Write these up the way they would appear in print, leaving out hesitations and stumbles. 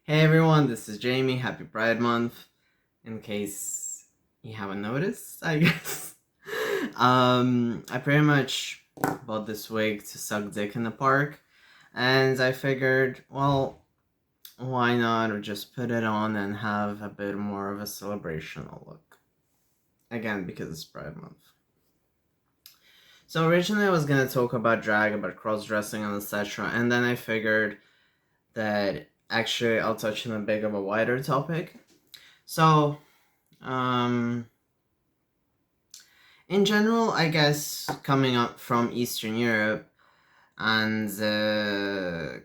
Hey everyone, this is Jamie. Happy Pride Month. In case you haven't noticed, I guess. I pretty much bought this wig to suck dick in the park, and I figured, well, why not just put it on and have a bit more of a celebrational look? Again, because it's Pride Month. So originally I was gonna talk about drag, about cross-dressing and etc., and then I figured that actually I'll touch on a bit of a wider topic. So, um, in general, I guess coming up from Eastern Europe and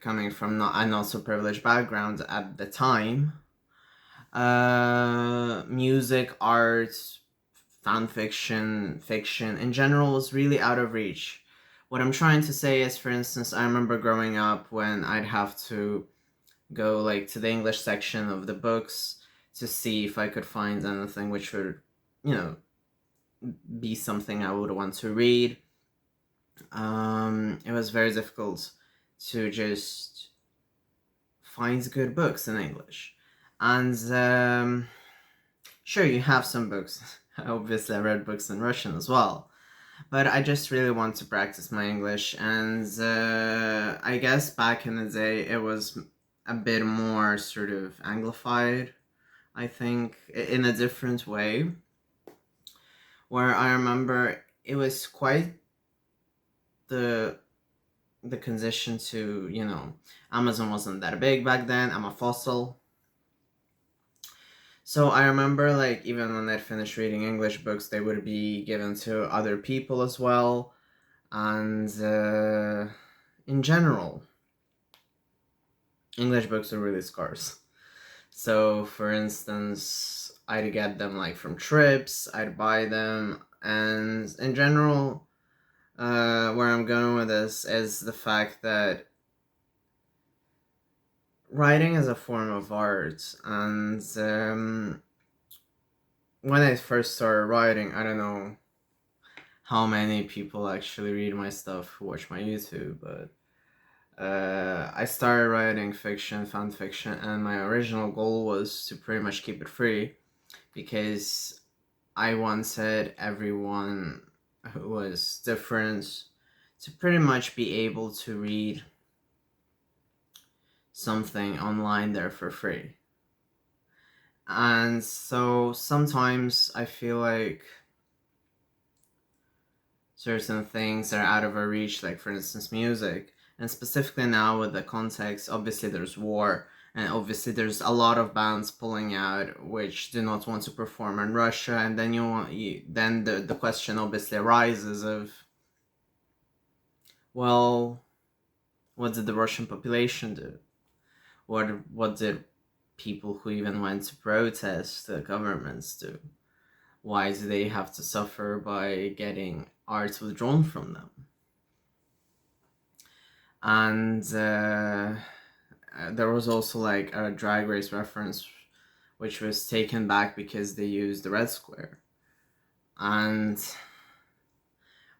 coming from a not so privileged background at the time, music, art, fan fiction, fiction in general was really out of reach. What I'm trying to say is, for instance, I remember growing up when I'd have to go like to the English section of the books to see if I could find anything which would, you know, be something I would want to read. It was very difficult to just find good books in English. And sure, you have some books. Obviously, I read books in Russian as well. But I just really want to practice my English. And I guess back in the day, it was a bit more sort of Anglified, I think, in a different way. Where I remember it was quite the condition to, Amazon wasn't that big back then. I'm a fossil. So I remember, like, even when I'd finished reading English books, they would be given to other people as well. And in general, English books are really scarce. So, for instance, I'd get them like from trips, I'd buy them, and in general, where I'm going with this is the fact that writing is a form of art, and when I first started writing, I don't know how many people actually read my stuff who watch my YouTube, but I started writing fiction, fan fiction, and my original goal was to pretty much keep it free because I wanted everyone who was different to pretty much be able to read something online there for free. And so sometimes I feel like certain things are out of our reach, like for instance music. And specifically now with the context, obviously there's war, and obviously there's a lot of bands pulling out which do not want to perform in Russia, and then then the question obviously arises of, well, what did the Russian population do? What did people who even went to protest the governments do? Why do they have to suffer by getting art withdrawn from them? And there was also like a Drag Race reference which was taken back because they used the red square. And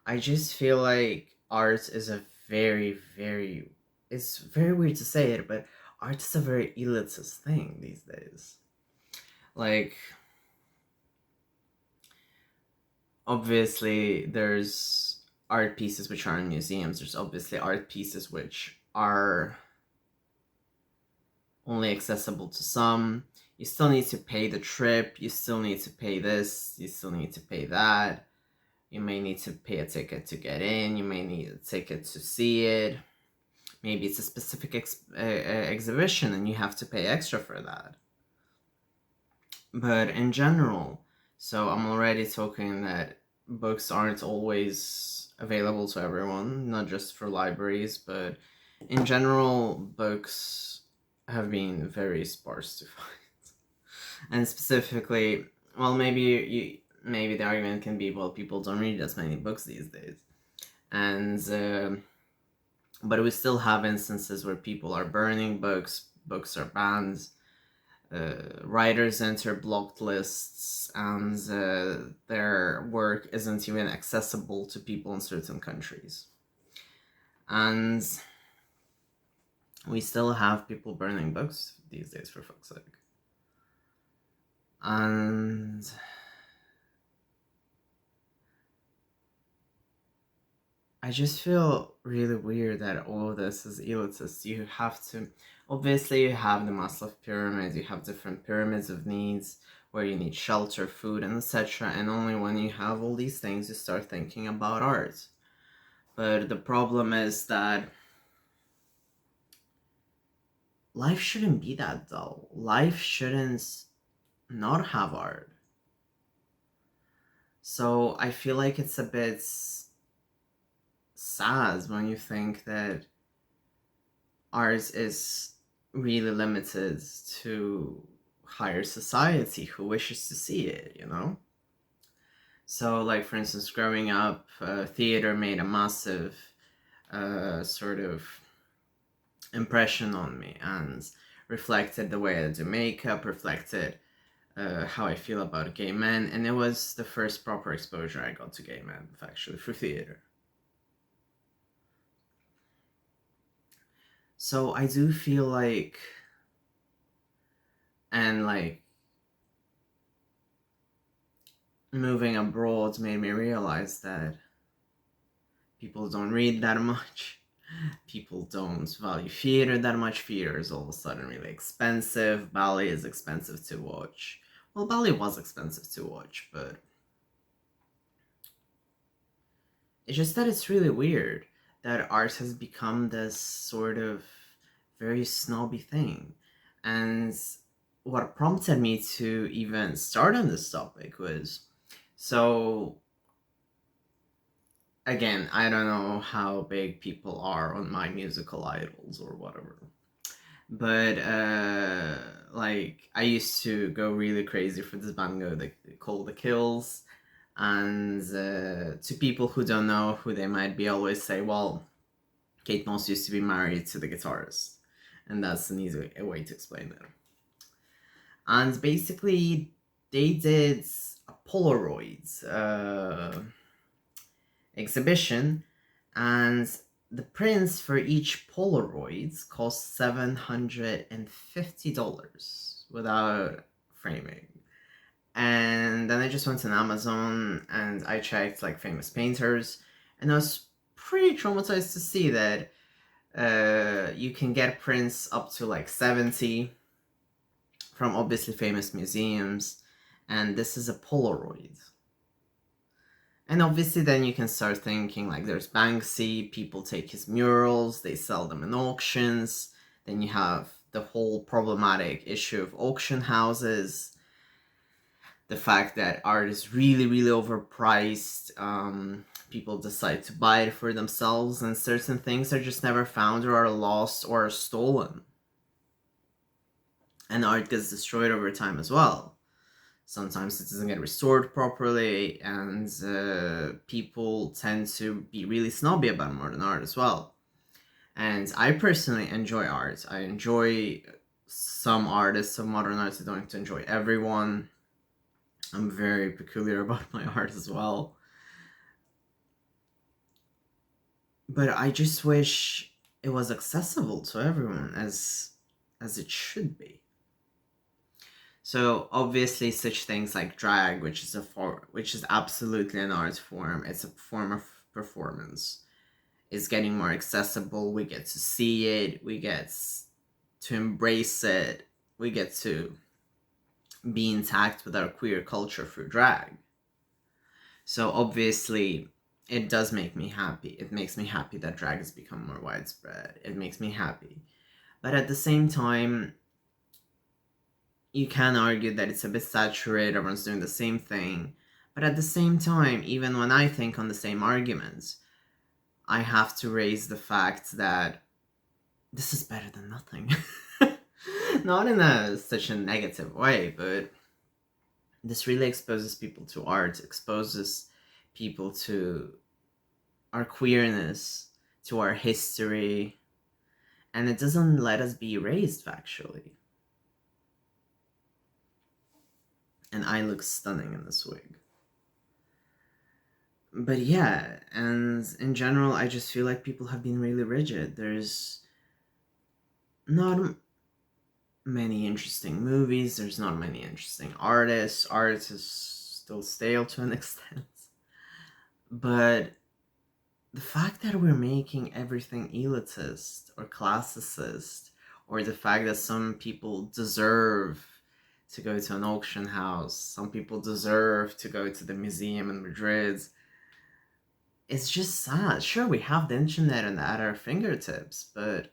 I just feel like art is a very, it's very weird to say it, but art is a very elitist thing these days. Like, obviously, there's art pieces which are in museums, there's obviously art pieces which are only accessible to some. You still need to pay the trip, you still need to pay this, you still need to pay that. You may need to pay a ticket to get in, you may need a ticket to see it. Maybe it's a specific exhibition and you have to pay extra for that. But in general, so I'm already talking that books aren't always available to everyone, not just for libraries, but in general, books have been very sparse to find. And specifically, well, maybe the argument can be, well, people don't read as many books these days, and but we still have instances where people are burning books, books are banned, writers enter blocked lists, and their work isn't even accessible to people in certain countries. And We still have people burning books these days, for fuck's sake. And I just feel really weird that all of this is elitist. You have to, obviously, you have the Maslow pyramid, you have different pyramids of needs where you need shelter, food, and etc. And only when you have all these things, you start thinking about art. But the problem is that life shouldn't be that dull. Life shouldn't not have art. So I feel like it's a bit sad when you think that art is really limited to higher society who wishes to see it, you know? So, like, for instance, growing up, theater made a massive sort of impression on me and reflected the way I do makeup, reflected how I feel about gay men, and it was the first proper exposure I got to gay men, actually, through theater. So I do feel like, and like, moving abroad made me realize that people don't read that much. People don't value theater that much. Theater is all of a sudden really expensive. Ballet is expensive to watch. Well, ballet was expensive to watch, but it's just that it's really weird that art has become this sort of very snobby thing. And what prompted me to even start on this topic was, so again, I don't know how big people are on My Musical Idols or whatever, but like, I used to go really crazy for this band called The Kills, and to people who don't know who they might be, always say, well, Kate Moss used to be married to the guitarist, and that's an easy way to explain it. And basically, they did a Polaroid exhibition, and the prints for each Polaroid cost $750 without framing. And then I just went on Amazon and I checked like famous painters, and I was pretty traumatized to see that you can get prints up to like 70 from obviously famous museums, and this is a Polaroid. And obviously then you can start thinking, like, there's Banksy, people take his murals, they sell them in auctions. Then you have the whole problematic issue of auction houses, the fact that art is really, really overpriced. People decide to buy it for themselves, and certain things are just never found or are lost or are stolen. And art gets destroyed over time as well. Sometimes it doesn't get restored properly, and people tend to be really snobby about modern art as well. And I personally enjoy art. I enjoy some artists of modern art. I don't enjoy everyone. I'm very peculiar about my art as well. But I just wish it was accessible to everyone as it should be. So obviously, such things like drag, which is absolutely an art form. It's a form of performance. Is getting more accessible. We get to see it. We get to embrace it. We get to be intact with our queer culture through drag. So obviously, it does make me happy. It makes me happy that drag has become more widespread. It makes me happy. But at the same time, you can argue that it's a bit saturated, everyone's doing the same thing. But at the same time, even when I think on the same arguments, I have to raise the fact that this is better than nothing. Not in such a negative way, but this really exposes people to art, exposes people to our queerness, to our history, and it doesn't let us be erased, actually. And I look stunning in this wig. But yeah, and in general, I just feel like people have been really rigid. There's not many interesting movies, there's not many interesting artists. Art is still stale to an extent. But the fact that we're making everything elitist or classicist, or the fact that some people deserve to go to an auction house, some people deserve to go to the museum in Madrid, it's just sad. Sure, we have the internet and at our fingertips, but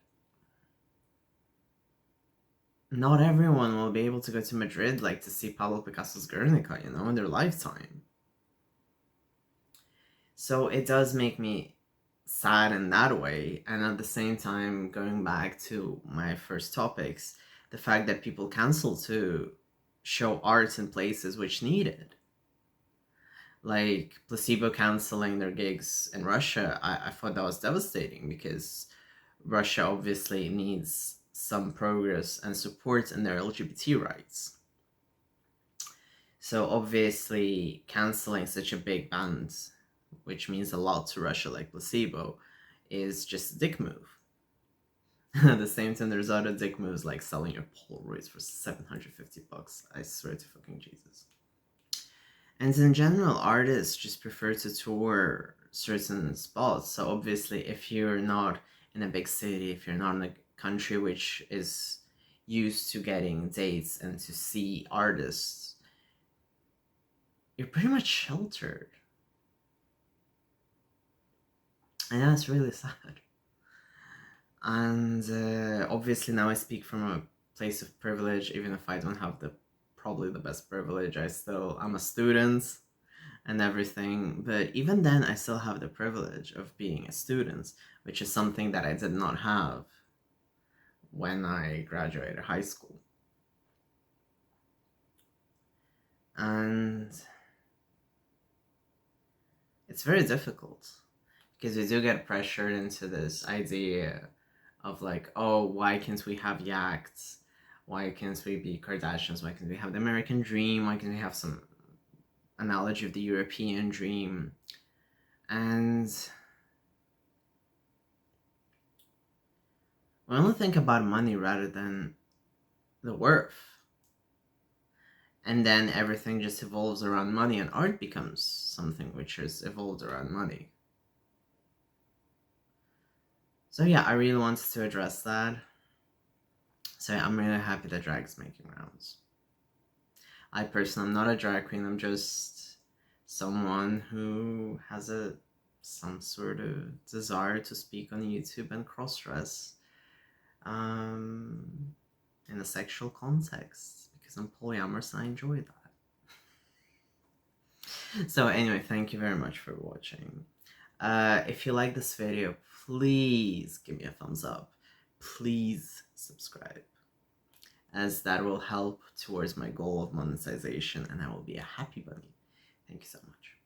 not everyone will be able to go to Madrid, like to see Pablo Picasso's Guernica, in their lifetime. So it does make me sad in that way, and at the same time, going back to my first topics, the fact that people cancel to show art in places which need it. Like Placebo canceling their gigs in Russia, I thought that was devastating, because Russia obviously needs some progress and support in their LGBT rights. So obviously canceling such a big band, which means a lot to Russia, like Placebo, is just a dick move. At the same time, there's other dick moves like selling your Polaroids for $750. I swear to fucking Jesus. And in general, artists just prefer to tour certain spots. So obviously, if you're not in a big city, if you're not in a country which is used to getting dates and to see artists, you're pretty much sheltered. And that's really sad. And obviously now I speak from a place of privilege, even if I don't have probably the best privilege. I'm a student and everything, but even then I still have the privilege of being a student, which is something that I did not have when I graduated high school. And it's very difficult, because we do get pressured into this idea of like, oh, why can't we have yachts? Why can't we be Kardashians? Why can't we have the American dream? Why can't we have some analogy of the European dream? And we only think about money rather than the worth. And then everything just evolves around money, and art becomes something which is evolved around money. So yeah, I really wanted to address that. So yeah, I'm really happy that drag's making rounds. I personally am not a drag queen, I'm just someone who has some sort of desire to speak on YouTube and cross-dress in a sexual context, because I'm polyamorous and I enjoy that. So anyway, thank you very much for watching. If you like this video, please give me a thumbs up. Please subscribe, as that will help towards my goal of monetization, and I will be a happy bunny. Thank you so much.